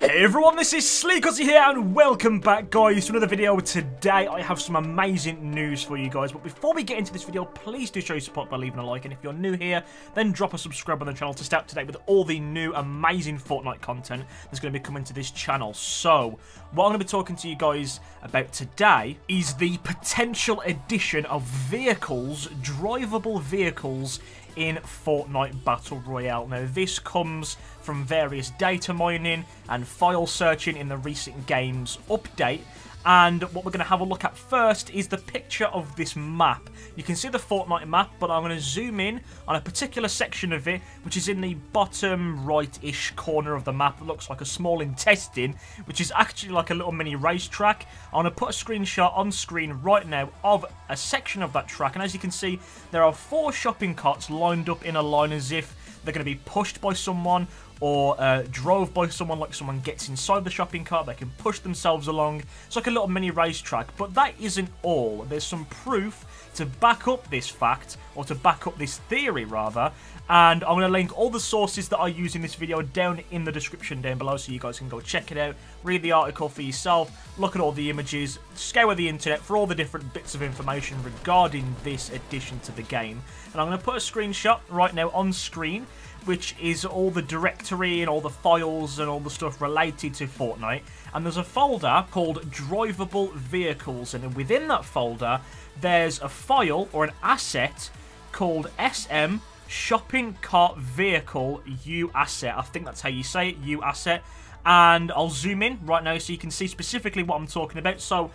Hey everyone, this is Sleekosy here and welcome back guys to another video. Today I have some amazing news for you guys, but before we get into this video, please do show your support by leaving a like, and if you're new here, then drop a subscribe on the channel to stay up to date with all the new amazing Fortnite content that's going to be coming to this channel. So, what I'm going to be talking to you guys about today is the potential addition of vehicles, drivable vehicles, in Fortnite Battle Royale. Now, this comes from various data mining and file searching in the recent games update. And what we're going to have a look at first is the picture of this map. You can see the Fortnite map, but I'm going to zoom in on a particular section of it, which is in the bottom right-ish corner of the map. It looks like a small intestine, which is actually like a little mini racetrack. I'm going to put a screenshot on screen right now of a section of that track, and as you can see, there are 4 shopping carts lined up in a line as if they're going to be pushed by someone or drove by someone, like someone gets inside the shopping cart, they can push themselves along. It's like a little mini racetrack, but that isn't all. There's some proof to back up this fact, or to back up this theory rather, and I'm going to link all the sources that I use in this video down in the description down below, so you guys can go check it out, read the article for yourself, look at all the images, scour the internet for all the different bits of information regarding this addition to the game. And I'm going to put a screenshot right now on screen, which is all the directory and all the files and all the stuff related to Fortnite. And there's a folder called Drivable Vehicles, and within that folder there's a file or an asset called SM Shopping Cart Vehicle U Asset. I think that's how you say it, U Asset. And I'll zoom in right now so you can see specifically what I'm talking about. So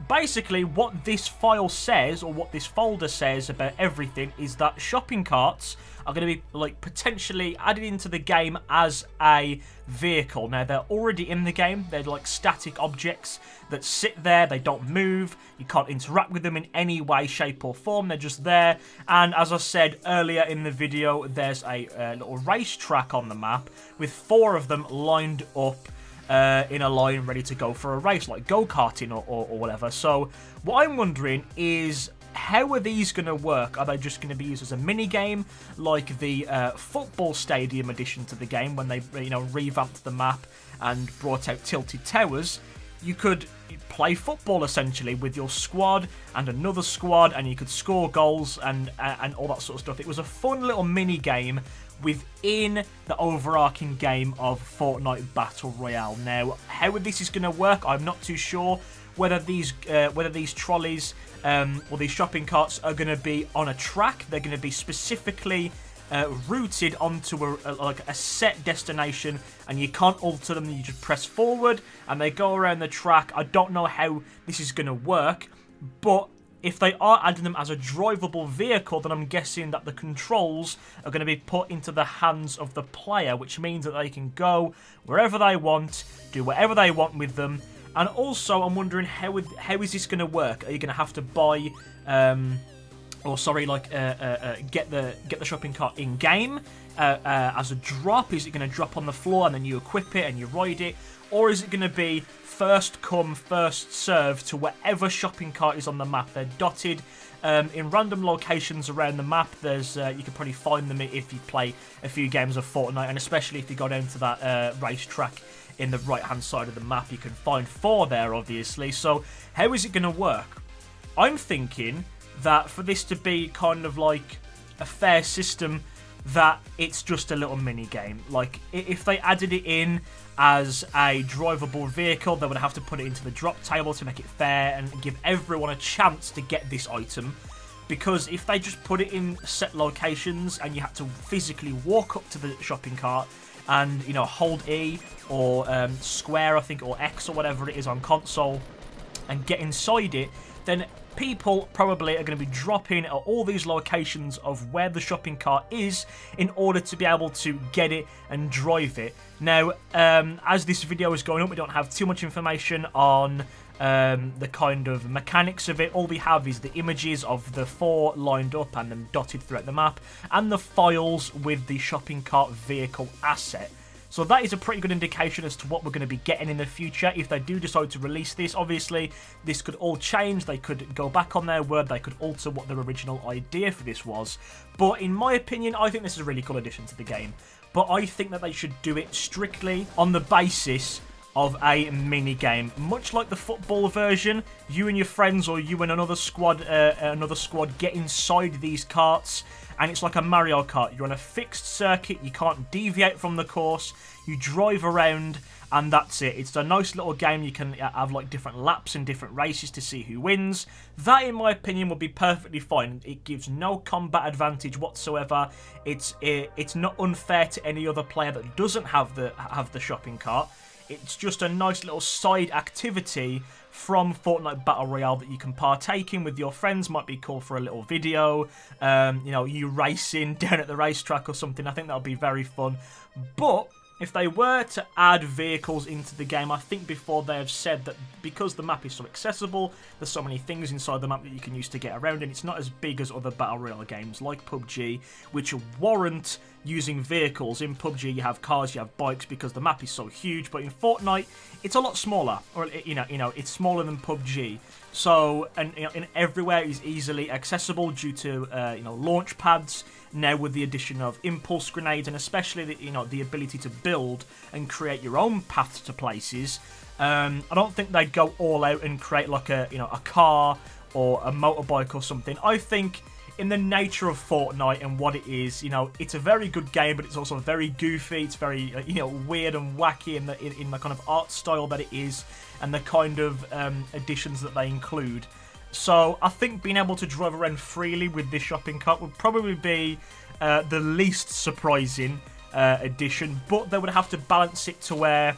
basically what this file says, or what this folder says about everything, is that shopping carts are going to be like potentially added into the game as a vehicle. Now, they're already in the game. They're like static objects that sit there. They don't move. You can't interact with them in any way, shape or form. They're just there. And as I said earlier in the video, there's a little racetrack on the map with 4 of them lined up in a line ready to go for a race, like go-karting or whatever. So what I'm wondering is, how are these going to work? Are they just going to be used as a mini-game, like the football stadium addition to the game, when they, you know, revamped the map and brought out Tilted Towers? You could play football essentially with your squad and another squad, and you could score goals and all that sort of stuff. It was a fun little mini-game within the overarching game of Fortnite Battle Royale. Now, how this is going to work, I'm not too sure. Whether these trolleys or these shopping carts are going to be on a track, they're going to be specifically routed onto a set destination, and you can't alter them. You just press forward and they go around the track. I don't know how this is going to work, but if they are adding them as a drivable vehicle, then I'm guessing that the controls are going to be put into the hands of the player, which means that they can go wherever they want, do whatever they want with them. And also, I'm wondering how is this going to work? Are you going to have to buy, get the shopping cart in game as a drop? Is it going to drop on the floor and then you equip it and you ride it, or is it going to be first come, first served to whatever shopping cart is on the map? They're dotted in random locations around the map. There's you can probably find them if you play a few games of Fortnite, and especially if you go down to that racetrack in the right hand side of the map, you can find 4 there obviously. So how is it going to work? I'm thinking that for this to be kind of like a fair system, that it's just a little mini game. Like, if they added it in as a drivable vehicle, they would have to put it into the drop table to make it fair and give everyone a chance to get this item. Because if they just put it in set locations and you had to physically walk up to the shopping cart and, you know, hold E or square, I think, or X or whatever it is on console, and get inside it, then people probably are going to be dropping at all these locations of where the shopping cart is in order to be able to get it and drive it. Now, as this video is going up, we don't have too much information on the kind of mechanics of it. All we have is the images of the 4 lined up and then dotted throughout the map, and the files with the shopping cart vehicle asset. So that is a pretty good indication as to what we're going to be getting in the future if they do decide to release this. Obviously, this could all change. They could go back on their word. They could alter what their original idea for this was. But in my opinion, I think this is a really cool addition to the game. But I think that they should do it strictly on the basis of a mini game, much like the football version. You and your friends, or you and another squad get inside these karts, and it's like a Mario Kart. You're on a fixed circuit, you can't deviate from the course, you drive around, and that's it. It's a nice little game. You can have like different laps and different races to see who wins. That, in my opinion, would be perfectly fine. It gives no combat advantage whatsoever. It's not unfair to any other player that doesn't have the shopping cart. It's just a nice little side activity from Fortnite Battle Royale that you can partake in with your friends. Might be cool for a little video, you know, you racing down at the racetrack or something. I think that would be very fun. But if they were to add vehicles into the game, I think before they have said that because the map is so accessible, there's so many things inside the map that you can use to get around, and it's not as big as other Battle Royale games like PUBG, which warrant using vehicles. In PUBG, you have cars, you have bikes, because the map is so huge, but in Fortnite, it's a lot smaller, or you know, it's smaller than PUBG. So, and you know, everywhere is easily accessible due to you know, launch pads. Now with the addition of impulse grenades, and especially the, you know, the ability to build and create your own paths to places, I don't think they'd go all out and create like a, you know, a car or a motorbike or something. I think in the nature of Fortnite and what it is, you know, it's a very good game, but it's also very goofy. It's very you know, weird and wacky in the kind of art style that it is, and the kind of additions that they include. So I think being able to drive around freely with this shopping cart would probably be the least surprising addition, but they would have to balance it to where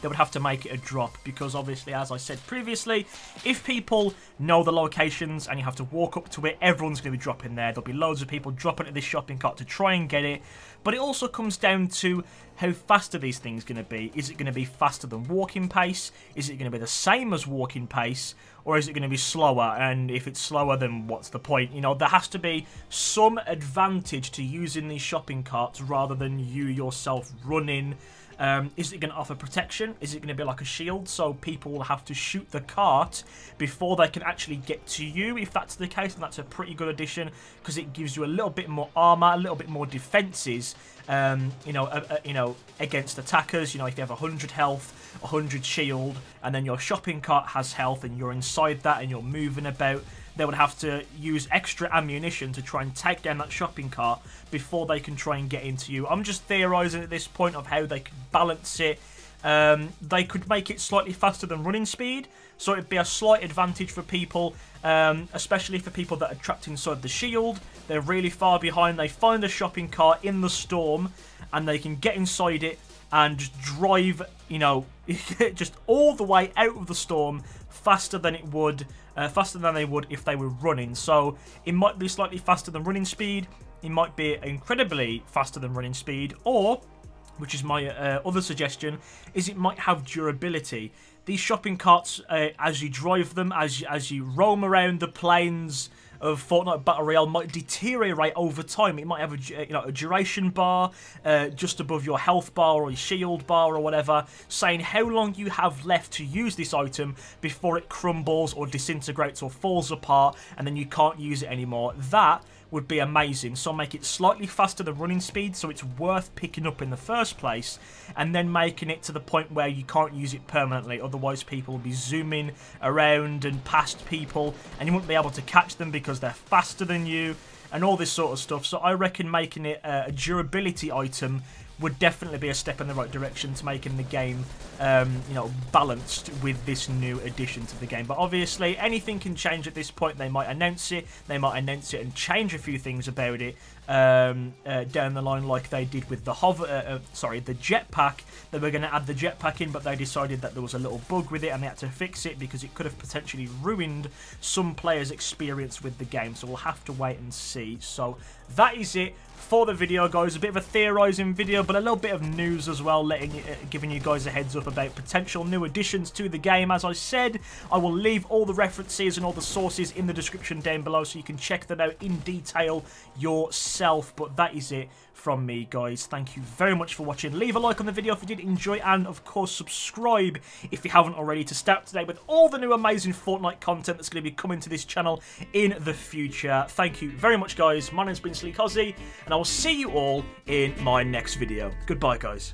they would have to make it a drop, because obviously, as I said previously, if people know the locations and you have to walk up to it, everyone's going to be dropping there. There'll be loads of people dropping at this shopping cart to try and get it, but it also comes down to how fast are these things going to be. Is it going to be faster than walking pace? Is it going to be the same as walking pace? Or is it going to be slower? And if it's slower, then what's the point? You know, there has to be some advantage to using these shopping carts rather than you yourself running. Is it going to offer protection? Is it going to be like a shield, so people will have to shoot the cart before they can actually get to you? If that's the case, then that's a pretty good addition, because it gives you a little bit more armor, a little bit more defenses, you know, against attackers. You know, if you have 100 health, 100 shield, and then your shopping cart has health, and you're inside that and you're moving about, they would have to use extra ammunition to try and take down that shopping cart before they can try and get into you. I'm just theorising at this point of how they could balance it. They could make it slightly faster than running speed, so it'd be a slight advantage for people, especially for people that are trapped inside the shield. They're really far behind. They find the shopping cart in the storm, and they can get inside it and just drive, you know, just all the way out of the storm faster than they would if they were running. So it might be slightly faster than running speed. It might be incredibly faster than running speed, or, which is my other suggestion, is it might have durability. These shopping carts, as you drive them, as you roam around the plains of Fortnite Battle Royale, might deteriorate over time. It might have a duration bar just above your health bar or your shield bar or whatever, saying how long you have left to use this item before it crumbles or disintegrates or falls apart, and then you can't use it anymore. That would be amazing. So make it slightly faster than running speed, so it's worth picking up in the first place, and then making it to the point where you can't use it permanently. Otherwise, people will be zooming around and past people, and you wouldn't be able to catch them because they're faster than you, and all this sort of stuff. So I reckon making it a durability item would definitely be a step in the right direction to making the game, you know, balanced with this new addition to the game. But obviously, anything can change at this point. They might announce it. They might announce it and change a few things about it down the line, like they did with the the jetpack. They were going to add the jetpack in, but they decided that there was a little bug with it, and they had to fix it because it could have potentially ruined some players' experience with the game. So we'll have to wait and see. So that is it for the video, guys. A bit of a theorising video, but a little bit of news as well, giving you guys a heads up about potential new additions to the game. As I said, I will leave all the references and all the sources in the description down below, so you can check that out in detail yourself. But that is it from me, guys. Thank you very much for watching. Leave a like on the video if you did enjoy, and of course subscribe if you haven't already, to start today with all the new amazing Fortnite content that's going to be coming to this channel in the future. Thank you very much, guys. My name's been Sleek Ozzy, and I will see you all in my next video. Goodbye, guys.